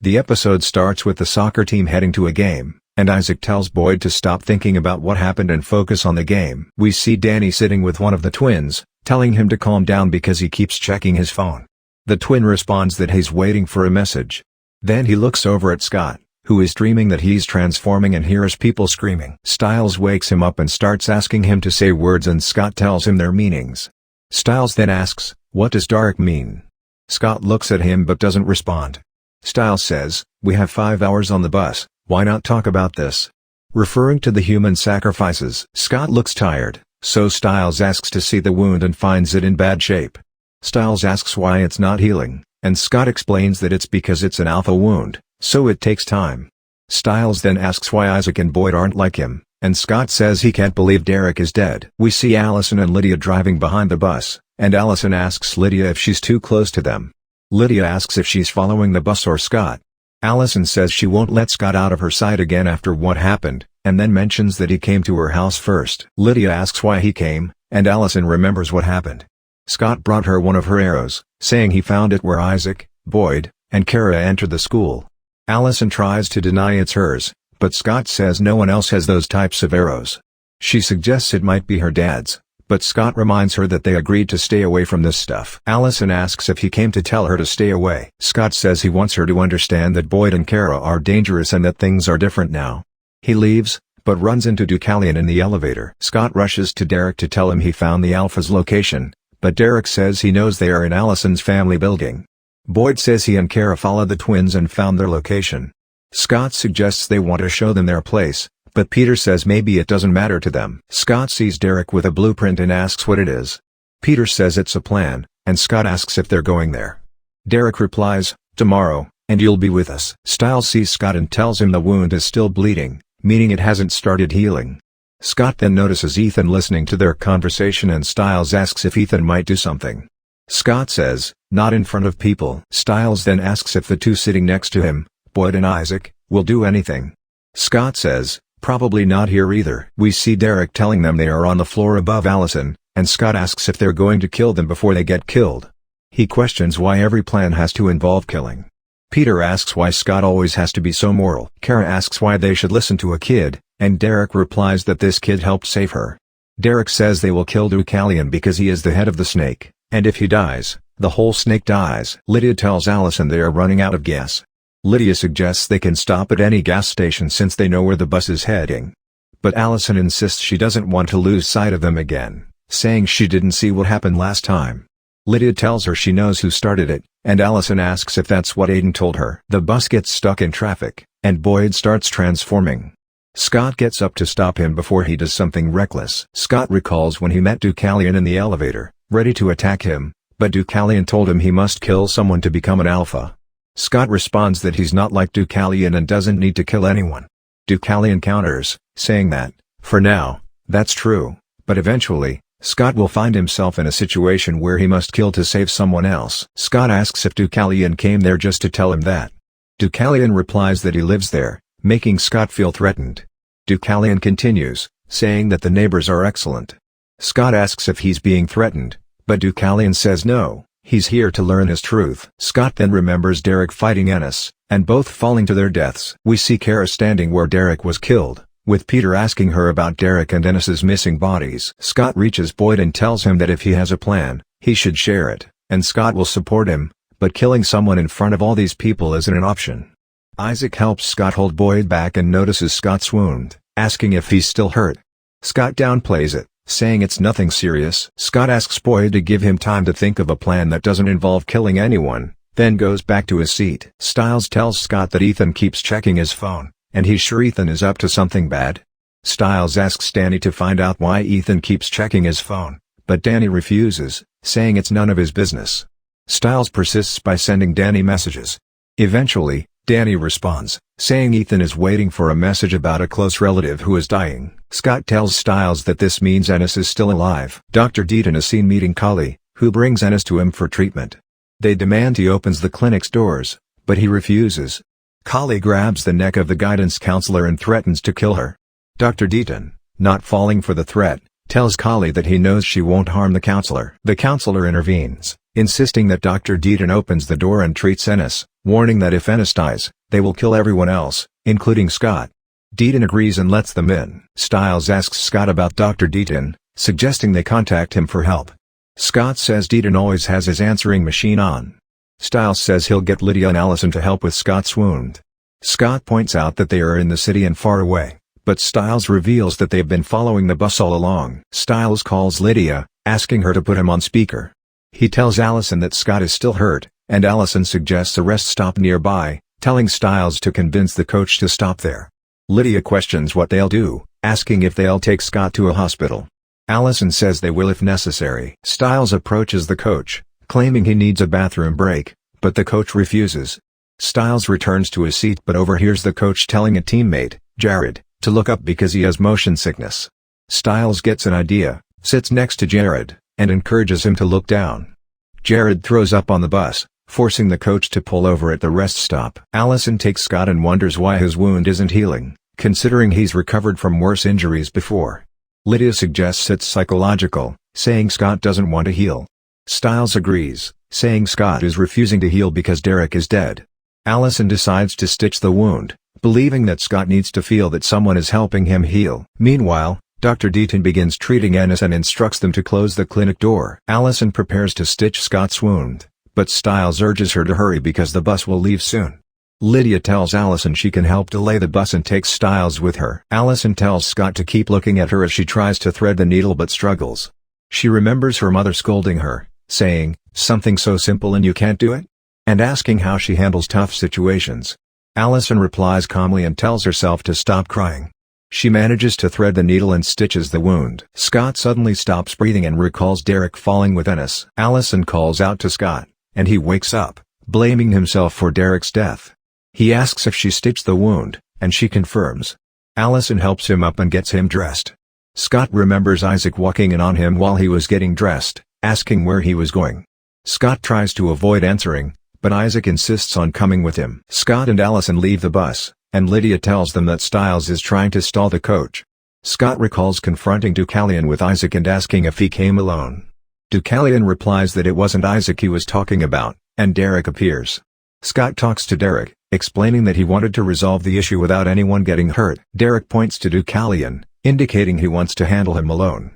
The episode starts with the soccer team heading to a game, and Isaac tells Boyd to stop thinking about what happened and focus on the game. We see Danny sitting with one of the twins, telling him to calm down because he keeps checking his phone. The twin responds that he's waiting for a message. Then he looks over at Scott, who is dreaming that he's transforming and hears people screaming. Stiles wakes him up and starts asking him to say words, and Scott tells him their meanings. Stiles then asks, "What does dark mean?" Scott looks at him but doesn't respond. Stiles says, "We have 5 hours on the bus, why not talk about this?" Referring to the human sacrifices. Scott looks tired, so Stiles asks to see the wound and finds it in bad shape. Stiles asks why it's not healing, and Scott explains that it's because it's an alpha wound, so it takes time. Stiles then asks why Isaac and Boyd aren't like him, and Scott says he can't believe Derek is dead. We see Allison and Lydia driving behind the bus, and Allison asks Lydia if she's too close to them. Lydia asks if she's following the bus or Scott. Allison says she won't let Scott out of her sight again after what happened, and then mentions that he came to her house first. Lydia asks why he came, and Allison remembers what happened. Scott brought her one of her arrows, saying he found it where Isaac, Boyd, and Kara entered the school. Allison tries to deny it's hers, but Scott says no one else has those types of arrows. She suggests it might be her dad's, but Scott reminds her that they agreed to stay away from this stuff. Allison asks if he came to tell her to stay away. Scott says he wants her to understand that Boyd and Kara are dangerous and that things are different now. He leaves, but runs into Deucalion in the elevator. Scott rushes to Derek to tell him he found the Alpha's location, but Derek says he knows they are in Allison's family building. Boyd says he and Kara followed the twins and found their location. Scott suggests they want to show them their place, but Peter says maybe it doesn't matter to them. Scott sees Derek with a blueprint and asks what it is. Peter says it's a plan, and Scott asks if they're going there. Derek replies, "Tomorrow, and you'll be with us." Stiles sees Scott and tells him the wound is still bleeding, meaning it hasn't started healing. Scott then notices Ethan listening to their conversation, and Stiles asks if Ethan might do something. Scott says, "Not in front of people." Stiles then asks if the two sitting next to him, Boyd and Isaac, will do anything. Scott says, "Probably not here either." We see Derek telling them they are on the floor above Allison, and Scott asks if they're going to kill them before they get killed. He questions why every plan has to involve killing. Peter asks why Scott always has to be so moral. Kara asks why they should listen to a kid, and Derek replies that this kid helped save her. Derek says they will kill Deucalion because he is the head of the snake, and if he dies, the whole snake dies. Lydia tells Allison they are running out of gas. Lydia suggests they can stop at any gas station since they know where the bus is heading. But Allison insists she doesn't want to lose sight of them again, saying she didn't see what happened last time. Lydia tells her she knows who started it, and Allison asks if that's what Aiden told her. The bus gets stuck in traffic, and Boyd starts transforming. Scott gets up to stop him before he does something reckless. Scott recalls when he met Deucalion in the elevator, ready to attack him, but Deucalion told him he must kill someone to become an alpha. Scott responds that he's not like Deucalion and doesn't need to kill anyone. Deucalion counters, saying that, for now, that's true, but eventually, Scott will find himself in a situation where he must kill to save someone else. Scott asks if Deucalion came there just to tell him that. Deucalion replies that he lives there, making Scott feel threatened. Deucalion continues, saying that the neighbors are excellent. Scott asks if he's being threatened, but Deucalion says no. He's here to learn his truth. Scott then remembers Derek fighting Ennis, and both falling to their deaths. We see Kara standing where Derek was killed, with Peter asking her about Derek and Ennis's missing bodies. Scott reaches Boyd and tells him that if he has a plan, he should share it, and Scott will support him, but killing someone in front of all these people isn't an option. Isaac helps Scott hold Boyd back and notices Scott's wound, asking if he's still hurt. Scott downplays it, saying it's nothing serious. Scott asks Boyd to give him time to think of a plan that doesn't involve killing anyone, then goes back to his seat. Stiles tells Scott that Ethan keeps checking his phone, and he's sure Ethan is up to something bad. Stiles asks Danny to find out why Ethan keeps checking his phone, but Danny refuses, saying it's none of his business. Stiles persists by sending Danny messages. Eventually, Danny responds, saying Ethan is waiting for a message about a close relative who is dying. Scott tells Stiles that this means Ennis is still alive. Dr. Deaton is seen meeting Kali, who brings Ennis to him for treatment. They demand he opens the clinic's doors, but he refuses. Kali grabs the neck of the guidance counselor and threatens to kill her. Dr. Deaton, not falling for the threat, tells Kali that he knows she won't harm the counselor. The counselor intervenes, insisting that Dr. Deaton opens the door and treats Ennis, warning that if Ennis dies, they will kill everyone else, including Scott. Deaton agrees and lets them in. Stiles asks Scott about Dr. Deaton, suggesting they contact him for help. Scott says Deaton always has his answering machine on. Stiles says he'll get Lydia and Allison to help with Scott's wound. Scott points out that they are in the city and far away, but Stiles reveals that they've been following the bus all along. Stiles calls Lydia, asking her to put him on speaker. He tells Allison that Scott is still hurt, and Allison suggests a rest stop nearby, telling Stiles to convince the coach to stop there. Lydia questions what they'll do, asking if they'll take Scott to a hospital. Allison says they will if necessary. Stiles approaches the coach, claiming he needs a bathroom break, but the coach refuses. Stiles returns to his seat but overhears the coach telling a teammate, Jared, to look up because he has motion sickness. Stiles gets an idea, sits next to Jared, and encourages him to look down. Jared throws up on the bus, forcing the coach to pull over at the rest stop. Allison takes Scott and wonders why his wound isn't healing, considering he's recovered from worse injuries before. Lydia suggests it's psychological, saying Scott doesn't want to heal. Stiles agrees, saying Scott is refusing to heal because Derek is dead. Allison decides to stitch the wound, believing that Scott needs to feel that someone is helping him heal. Meanwhile, Dr. Deaton begins treating Ennis and instructs them to close the clinic door. Allison prepares to stitch Scott's wound, but Stiles urges her to hurry because the bus will leave soon. Lydia tells Allison she can help delay the bus and takes Stiles with her. Allison tells Scott to keep looking at her as she tries to thread the needle but struggles. She remembers her mother scolding her, saying, "Something so simple and you can't do it?" and asking how she handles tough situations. Allison replies calmly and tells herself to stop crying. She manages to thread the needle and stitches the wound. Scott suddenly stops breathing and recalls Derek falling with Ennis. Allison calls out to Scott, and he wakes up, blaming himself for Derek's death. He asks if she stitched the wound, and she confirms. Allison helps him up and gets him dressed. Scott remembers Isaac walking in on him while he was getting dressed, asking where he was going. Scott tries to avoid answering, but Isaac insists on coming with him. Scott and Allison leave the bus, and Lydia tells them that Stiles is trying to stall the coach. Scott recalls confronting Deucalion with Isaac and asking if he came alone. Deucalion replies that it wasn't Isaac he was talking about, and Derek appears. Scott talks to Derek, explaining that he wanted to resolve the issue without anyone getting hurt. Derek points to Deucalion, indicating he wants to handle him alone.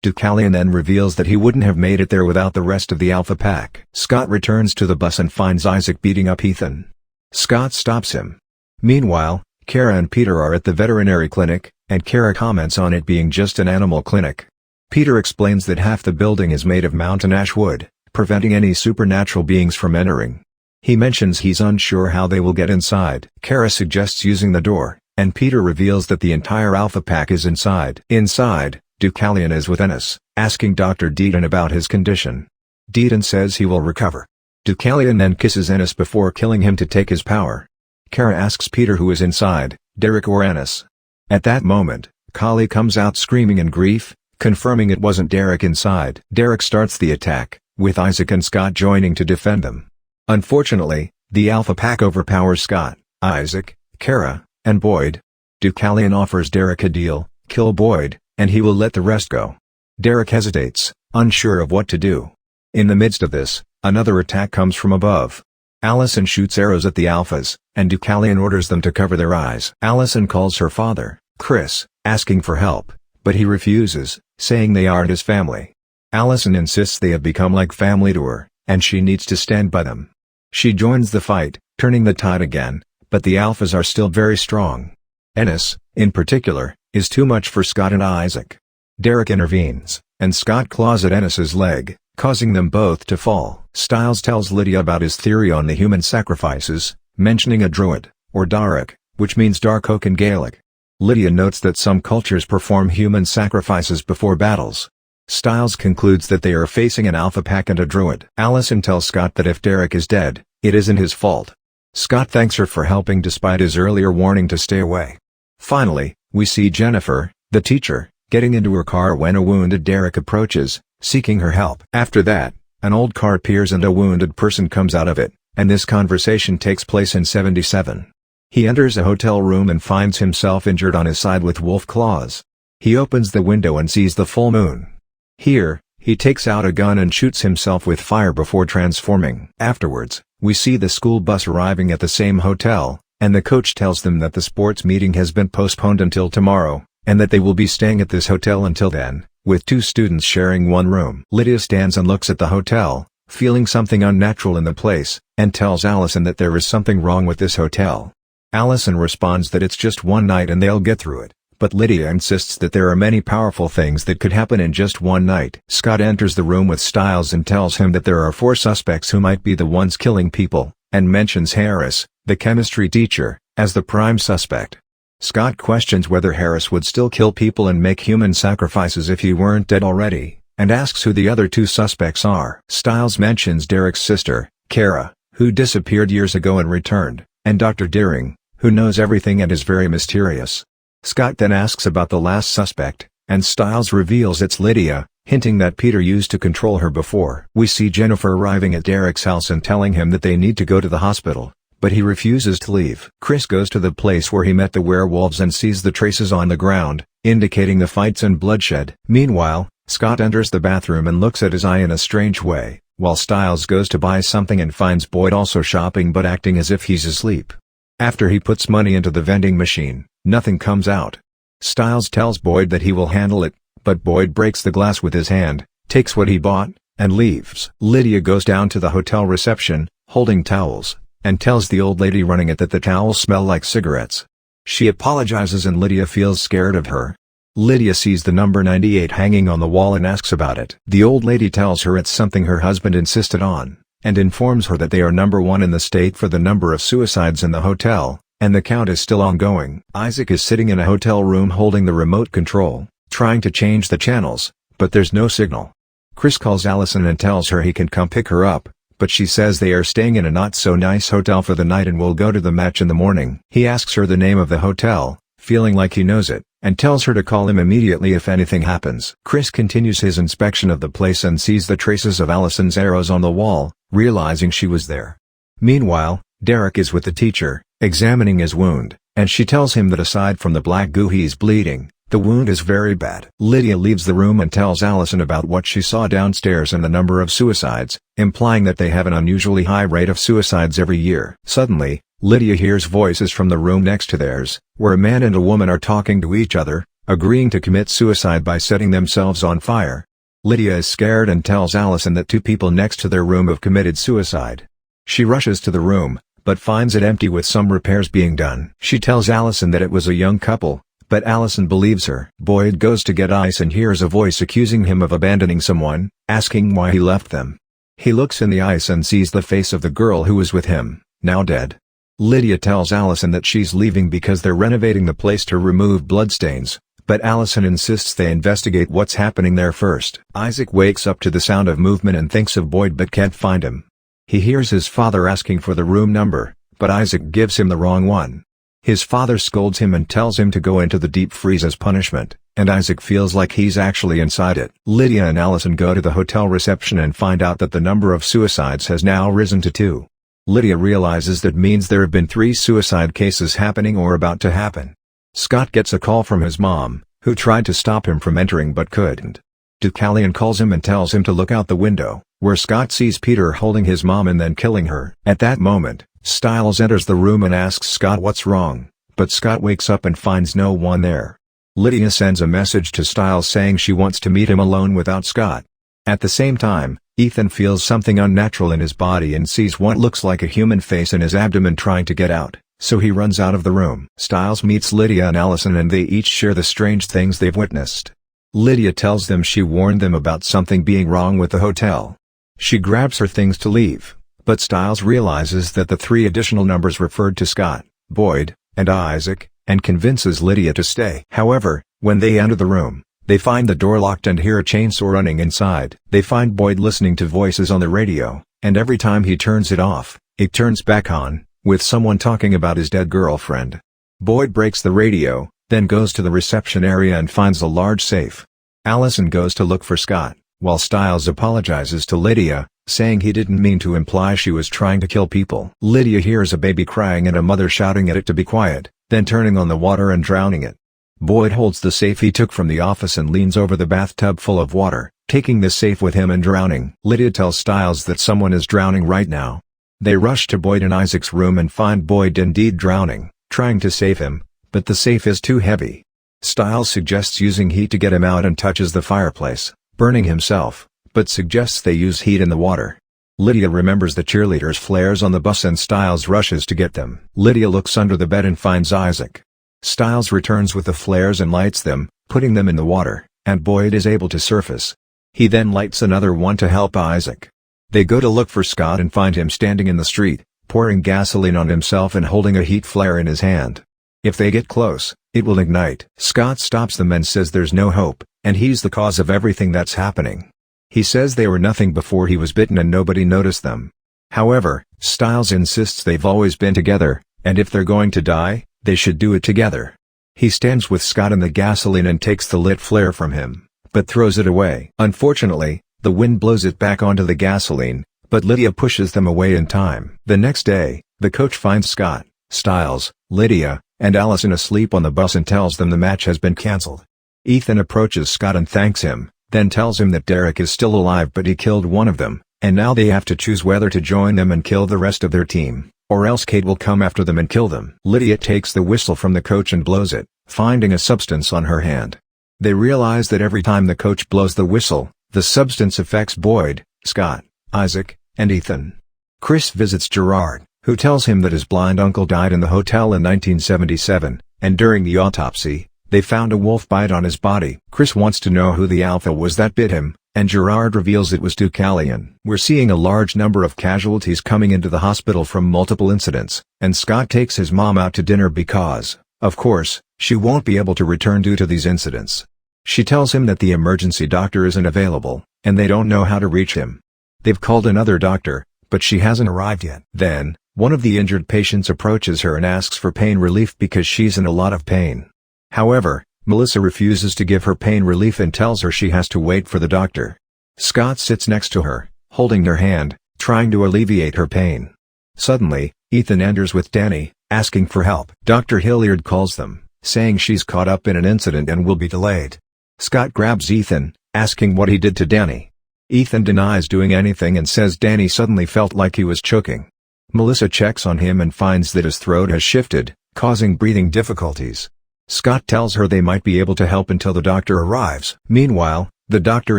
Deucalion then reveals that he wouldn't have made it there without the rest of the Alpha Pack. Scott returns to the bus and finds Isaac beating up Ethan. Scott stops him. Meanwhile, Kara and Peter are at the veterinary clinic, and Kara comments on it being just an animal clinic. Peter explains that half the building is made of mountain ash wood, preventing any supernatural beings from entering. He mentions he's unsure how they will get inside. Kara suggests using the door, and Peter reveals that the entire Alpha Pack is inside. Inside, Deucalion is with Ennis, asking Dr. Deaton about his condition. Deaton says he will recover. Deucalion then kisses Ennis before killing him to take his power. Kara asks Peter who is inside, Derek or Ennis. At that moment, Kali comes out screaming in grief, confirming it wasn't Derek inside. Derek starts the attack, with Isaac and Scott joining to defend them. Unfortunately, the Alpha Pack overpowers Scott, Isaac, Kara, and Boyd. Deucalion offers Derek a deal: kill Boyd, and he will let the rest go. Derek hesitates, unsure of what to do. In the midst of this, another attack comes from above. Allison shoots arrows at the Alphas, and Deucalion orders them to cover their eyes. Allison calls her father, Chris, asking for help, but he refuses, saying they aren't his family. Allison insists they have become like family to her, and she needs to stand by them. She joins the fight, turning the tide again, but the Alphas are still very strong. Ennis, in particular, is too much for Scott and Isaac. Derek intervenes, and Scott claws at Ennis's leg, causing them both to fall. Stiles tells Lydia about his theory on the human sacrifices, mentioning a druid, or Daruk, which means dark oak in Gaelic. Lydia notes that some cultures perform human sacrifices before battles. Stiles concludes that they are facing an Alpha Pack and a druid. Allison tells Scott that if Derek is dead, it isn't his fault. Scott thanks her for helping despite his earlier warning to stay away. Finally, we see Jennifer, the teacher, getting into her car when a wounded Derek approaches, seeking her help. After that, an old car appears and a wounded person comes out of it, and this conversation takes place in 77. He enters a hotel room and finds himself injured on his side with wolf claws. He opens the window and sees the full moon. Here, He takes out a gun and shoots himself with fire before transforming. Afterwards, we see the school bus arriving at the same hotel, and the coach tells them that the sports meeting has been postponed until tomorrow, and that they will be staying at this hotel until then, with 2 students sharing one room. Lydia stands and looks at the hotel, feeling something unnatural in the place, and tells Allison that there is something wrong with this hotel. Allison responds that it's just one night and they'll get through it, but Lydia insists that there are many powerful things that could happen in just one night. Scott enters the room with Stiles and tells him that there are 4 suspects who might be the ones killing people, and mentions Harris, the chemistry teacher, as the prime suspect. Scott questions whether Harris would still kill people and make human sacrifices if he weren't dead already, and asks who the other 2 suspects are. Stiles mentions Derek's sister, Kara, who disappeared years ago and returned, and Dr. Deering, who knows everything and is very mysterious. Scott then asks about the last suspect, and Stiles reveals it's Lydia, hinting that Peter used to control her before. We see Jennifer arriving at Derek's house and telling him that they need to go to the hospital, but he refuses to leave. Chris goes to the place where he met the werewolves and sees the traces on the ground, indicating the fights and bloodshed. Meanwhile, Scott enters the bathroom and looks at his eye in a strange way, while Stiles goes to buy something and finds Boyd also shopping but acting as if he's asleep. After he puts money into the vending machine, nothing comes out. Stiles tells Boyd that he will handle it, but Boyd breaks the glass with his hand, takes what he bought, and leaves. Lydia goes down to the hotel reception, holding towels, and tells the old lady running it that the towels smell like cigarettes. She apologizes and Lydia feels scared of her. Lydia sees the number 98 hanging on the wall and asks about it. The old lady tells her it's something her husband insisted on, and informs her that they are number 1 in the state for the number of suicides in the hotel, and the count is still ongoing. Isaac is sitting in a hotel room holding the remote control, trying to change the channels, but there's no signal. Chris calls Allison and tells her he can come pick her up, but she says they are staying in a not-so-nice hotel for the night and will go to the match in the morning. He asks her the name of the hotel, feeling like he knows it, and tells her to call him immediately if anything happens. Chris continues his inspection of the place and sees the traces of Allison's arrows on the wall, realizing she was there. Meanwhile, Derek is with the teacher, examining his wound, and she tells him that aside from the black goo he's bleeding, the wound is very bad. Lydia leaves the room and tells Allison about what she saw downstairs and the number of suicides, implying that they have an unusually high rate of suicides every year. Suddenly, Lydia hears voices from the room next to theirs, where a man and a woman are talking to each other, agreeing to commit suicide by setting themselves on fire. Lydia is scared and tells Allison that 2 people next to their room have committed suicide. She rushes to the room, but finds it empty with some repairs being done. She tells Allison that it was a young couple, but Allison believes her. Boyd goes to get ice and hears a voice accusing him of abandoning someone, asking why he left them. He looks in the ice and sees the face of the girl who was with him, now dead. Lydia tells Allison that she's leaving because they're renovating the place to remove bloodstains, but Allison insists they investigate what's happening there first. Isaac wakes up to the sound of movement and thinks of Boyd but can't find him. He hears his father asking for the room number, but Isaac gives him the wrong one. His father scolds him and tells him to go into the deep freeze as punishment, and Isaac feels like he's actually inside it. Lydia and Allison go to the hotel reception and find out that the number of suicides has now risen to 2. Lydia realizes that means there have been 3 suicide cases happening or about to happen. Scott gets a call from his mom, who tried to stop him from entering but couldn't. Deucalion calls him and tells him to look out the window, where Scott sees Peter holding his mom and then killing her. At that moment, Stiles enters the room and asks Scott what's wrong, but Scott wakes up and finds no one there. Lydia sends a message to Stiles saying she wants to meet him alone without Scott. At the same time, Ethan feels something unnatural in his body and sees what looks like a human face in his abdomen trying to get out, so he runs out of the room. Stiles meets Lydia and Allison and they each share the strange things they've witnessed. Lydia tells them she warned them about something being wrong with the hotel. She grabs her things to leave, but Stiles realizes that the 3 additional numbers referred to Scott, Boyd, and Isaac, and convinces Lydia to stay. However, when they enter the room, they find the door locked and hear a chainsaw running inside. They find Boyd listening to voices on the radio, and every time he turns it off, it turns back on, with someone talking about his dead girlfriend. Boyd breaks the radio, then goes to the reception area and finds a large safe. Allison goes to look for Scott, while Stiles apologizes to Lydia, saying he didn't mean to imply she was trying to kill people. Lydia hears a baby crying and a mother shouting at it to be quiet, then turning on the water and drowning it. Boyd holds the safe he took from the office and leans over the bathtub full of water, taking the safe with him and drowning. Lydia tells Stiles that someone is drowning right now. They rush to Boyd and Isaac's room and find Boyd indeed drowning, trying to save him, but the safe is too heavy. Stiles suggests using heat to get him out and touches the fireplace, burning himself, but suggests they use heat in the water. Lydia remembers the cheerleaders' flares on the bus and Stiles rushes to get them. Lydia looks under the bed and finds Isaac. Stiles returns with the flares and lights them, putting them in the water, and Boyd is able to surface. He then lights another one to help Isaac. They go to look for Scott and find him standing in the street, pouring gasoline on himself and holding a heat flare in his hand. If they get close, it will ignite. Scott stops them and says there's no hope, and he's the cause of everything that's happening. He says they were nothing before he was bitten and nobody noticed them. However, Stiles insists they've always been together, and if they're going to die, they should do it together. He stands with Scott in the gasoline and takes the lit flare from him, but throws it away. Unfortunately, the wind blows it back onto the gasoline, but Lydia pushes them away in time. The next day, the coach finds Scott, Stiles, Lydia, and Allison asleep on the bus and tells them the match has been cancelled. Ethan approaches Scott and thanks him, then tells him that Derek is still alive but he killed one of them, and now they have to choose whether to join them and kill the rest of their team, or else Kate will come after them and kill them. Lydia takes the whistle from the coach and blows it, finding a substance on her hand. They realize that every time the coach blows the whistle, the substance affects Boyd, Scott, Isaac, and Ethan. Chris visits Gerard, who tells him that his blind uncle died in the hotel in 1977, and during the autopsy, they found a wolf bite on his body. Chris wants to know who the alpha was that bit him, and Gerard reveals it was Deucalion. We're seeing a large number of casualties coming into the hospital from multiple incidents, and Scott takes his mom out to dinner because, of course, she won't be able to return due to these incidents. She tells him that the emergency doctor isn't available, and they don't know how to reach him. They've called another doctor, but she hasn't arrived yet. Then, one of the injured patients approaches her and asks for pain relief because she's in a lot of pain. However, Melissa refuses to give her pain relief and tells her she has to wait for the doctor. Scott sits next to her, holding her hand, trying to alleviate her pain. Suddenly, Ethan enters with Danny, asking for help. Dr. Hilliard calls them, saying she's caught up in an incident and will be delayed. Scott grabs Ethan, asking what he did to Danny. Ethan denies doing anything and says Danny suddenly felt like he was choking. Melissa checks on him and finds that his throat has shifted, causing breathing difficulties. Scott tells her they might be able to help until the doctor arrives. Meanwhile, the doctor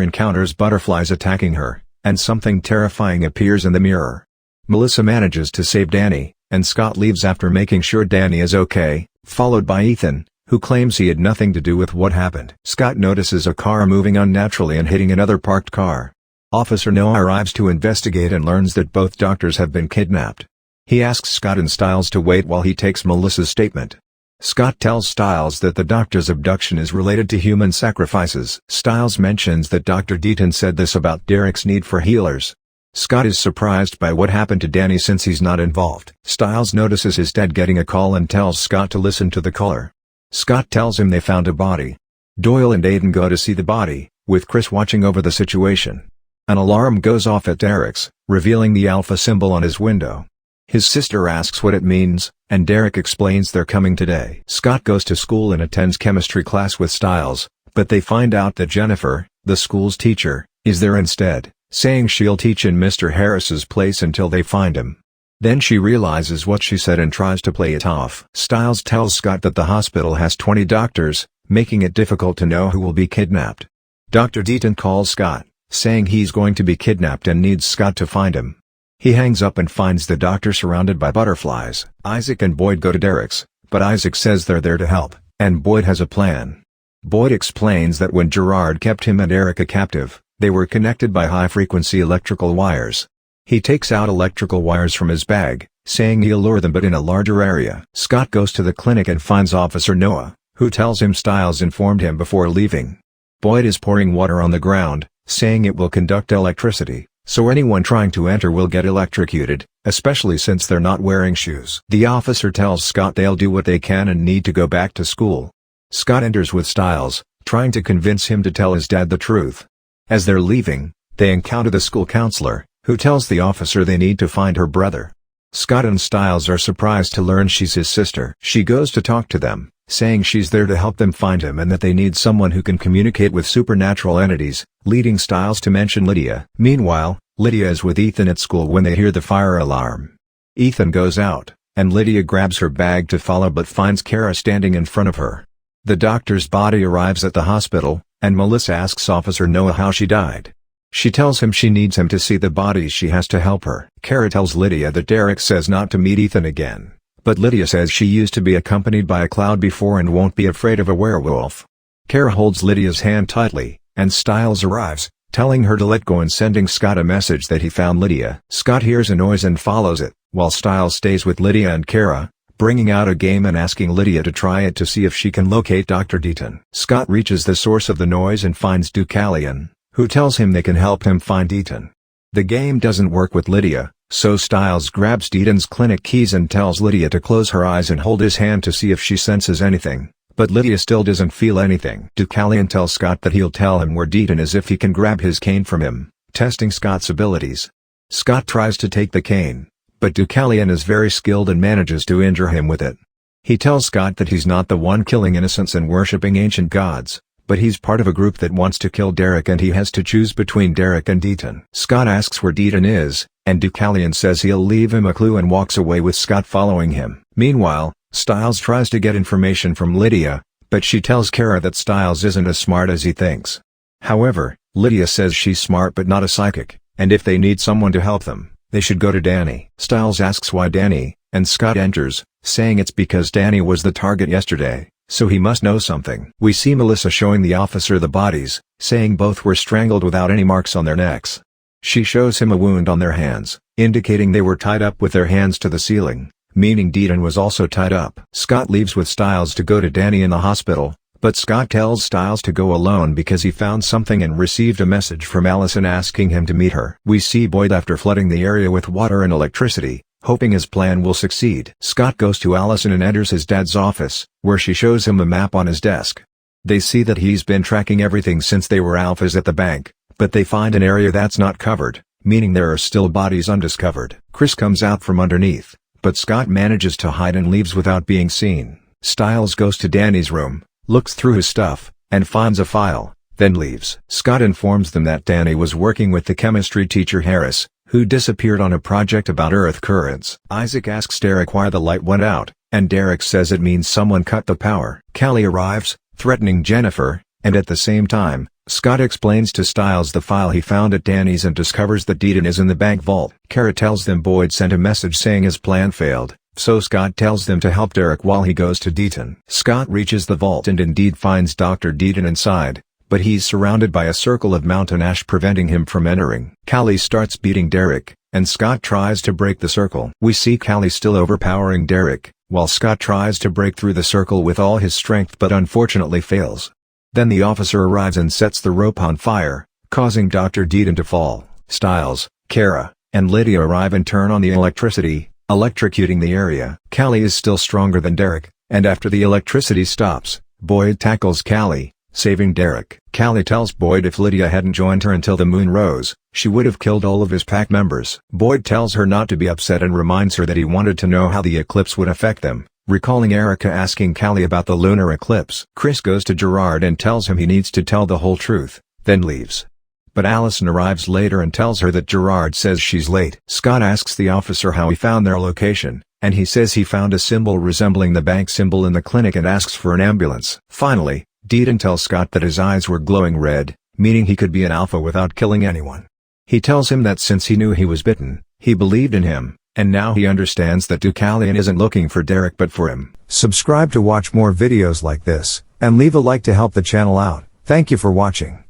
encounters butterflies attacking her, and something terrifying appears in the mirror. Melissa manages to save Danny, and Scott leaves after making sure Danny is okay, followed by Ethan, who claims he had nothing to do with what happened. Scott notices a car moving unnaturally and hitting another parked car. Officer Noah arrives to investigate and learns that both doctors have been kidnapped. He asks Scott and Stiles to wait while he takes Melissa's statement. Scott tells Stiles that the doctor's abduction is related to human sacrifices. Stiles mentions that Dr. Deaton said this about Derek's need for healers. Scott is surprised by what happened to Danny since he's not involved. Stiles notices his dad getting a call and tells Scott to listen to the caller. Scott tells him they found a body. Doyle and Aiden go to see the body, with Chris watching over the situation. An alarm goes off at Derek's, revealing the alpha symbol on his window. His sister asks what it means, and Derek explains they're coming today. Scott goes to school and attends chemistry class with Stiles, but they find out that Jennifer, the school's teacher, is there instead, saying she'll teach in Mr. Harris's place until they find him. Then she realizes what she said and tries to play it off. Stiles tells Scott that the hospital has 20 doctors, making it difficult to know who will be kidnapped. Dr. Deaton calls Scott, saying he's going to be kidnapped and needs Scott to find him. He hangs up and finds the doctor surrounded by butterflies. Isaac and Boyd go to Derek's, but Isaac says they're there to help, and Boyd has a plan. Boyd explains that when Gerard kept him and Erica captive, they were connected by high-frequency electrical wires. He takes out electrical wires from his bag, saying he'll lure them but in a larger area. Scott goes to the clinic and finds Officer Noah, who tells him Stiles informed him before leaving. Boyd is pouring water on the ground, saying it will conduct electricity, so anyone trying to enter will get electrocuted, especially since they're not wearing shoes. The officer tells Scott they'll do what they can and need to go back to school. Scott enters with Stiles, trying to convince him to tell his dad the truth. As they're leaving, they encounter the school counselor, who tells the officer they need to find her brother. Scott and Stiles are surprised to learn she's his sister. She goes to talk to them, saying she's there to help them find him and that they need someone who can communicate with supernatural entities, leading Stiles to mention Lydia. Meanwhile, Lydia is with Ethan at school when they hear the fire alarm. Ethan goes out, and Lydia grabs her bag to follow but finds Kara standing in front of her. The doctor's body arrives at the hospital, and Melissa asks Officer Noah how she died. She tells him she needs him to see the bodies, she has to help her. Kara tells Lydia that Derek says not to meet Ethan again, but Lydia says she used to be accompanied by a cloud before and won't be afraid of a werewolf. Kara holds Lydia's hand tightly, and Stiles arrives, telling her to let go and sending Scott a message that he found Lydia. Scott hears a noise and follows it, while Stiles stays with Lydia and Kara, bringing out a game and asking Lydia to try it to see if she can locate Dr. Deaton. Scott reaches the source of the noise and finds Deucalion, who tells him they can help him find Deaton. The game doesn't work with Lydia, so Stiles grabs Deaton's clinic keys and tells Lydia to close her eyes and hold his hand to see if she senses anything, but Lydia still doesn't feel anything. Deucalion tells Scott that he'll tell him where Deaton is if he can grab his cane from him, testing Scott's abilities. Scott tries to take the cane, but Deucalion is very skilled and manages to injure him with it. He tells Scott that he's not the one killing innocents and worshipping ancient gods, but he's part of a group that wants to kill Derek and he has to choose between Derek and Deaton. Scott asks where Deaton is, and Deucalion says he'll leave him a clue and walks away with Scott following him. Meanwhile, Stiles tries to get information from Lydia, but she tells Kara that Stiles isn't as smart as he thinks. However, Lydia says she's smart but not a psychic, and if they need someone to help them, they should go to Danny. Stiles asks why Danny, and Scott enters, saying it's because Danny was the target yesterday, so he must know something. We see Melissa showing the officer the bodies, saying both were strangled without any marks on their necks. She shows him a wound on their hands, indicating they were tied up with their hands to the ceiling, meaning Deaton was also tied up. Scott leaves with Stiles to go to Danny in the hospital, but Scott tells Stiles to go alone because he found something and received a message from Allison asking him to meet her. We see Boyd after flooding the area with water and electricity, hoping his plan will succeed. Scott goes to Allison and enters his dad's office, where she shows him a map on his desk. They see that he's been tracking everything since they were alphas at the bank, but they find an area that's not covered, meaning there are still bodies undiscovered. Chris comes out from underneath, but Scott manages to hide and leaves without being seen. Stiles goes to Danny's room, looks through his stuff, and finds a file, then leaves. Scott informs them that Danny was working with the chemistry teacher Harris, who disappeared on a project about Earth currents. Isaac asks Derek why the light went out, and Derek says it means someone cut the power. Callie arrives, threatening Jennifer, and at the same time, Scott explains to Stiles the file he found at Danny's and discovers that Deaton is in the bank vault. Kara tells them Boyd sent a message saying his plan failed, so Scott tells them to help Derek while he goes to Deaton. Scott reaches the vault and indeed finds Dr. Deaton inside, but he's surrounded by a circle of mountain ash preventing him from entering. Callie starts beating Derek, and Scott tries to break the circle. We see Callie still overpowering Derek, while Scott tries to break through the circle with all his strength but unfortunately fails. Then the officer arrives and sets the rope on fire, causing Dr. Deaton to fall. Stiles, Kara, and Lydia arrive and turn on the electricity, electrocuting the area. Callie is still stronger than Derek, and after the electricity stops, Boyd tackles Callie, saving Derek. Callie tells Boyd if Lydia hadn't joined her until the moon rose, she would have killed all of his pack members. Boyd tells her not to be upset and reminds her that he wanted to know how the eclipse would affect them, recalling Erica asking Callie about the lunar eclipse. Chris goes to Gerard and tells him he needs to tell the whole truth, then leaves. But Allison arrives later and tells her that Gerard says she's late. Scott asks the officer how he found their location, and he says he found a symbol resembling the bank symbol in the clinic and asks for an ambulance. Finally, Deaton tells Scott that his eyes were glowing red, meaning he could be an alpha without killing anyone. He tells him that since he knew he was bitten, he believed in him, and now he understands that Deucalion isn't looking for Derek but for him. Subscribe to watch more videos like this, and leave a like to help the channel out. Thank you for watching.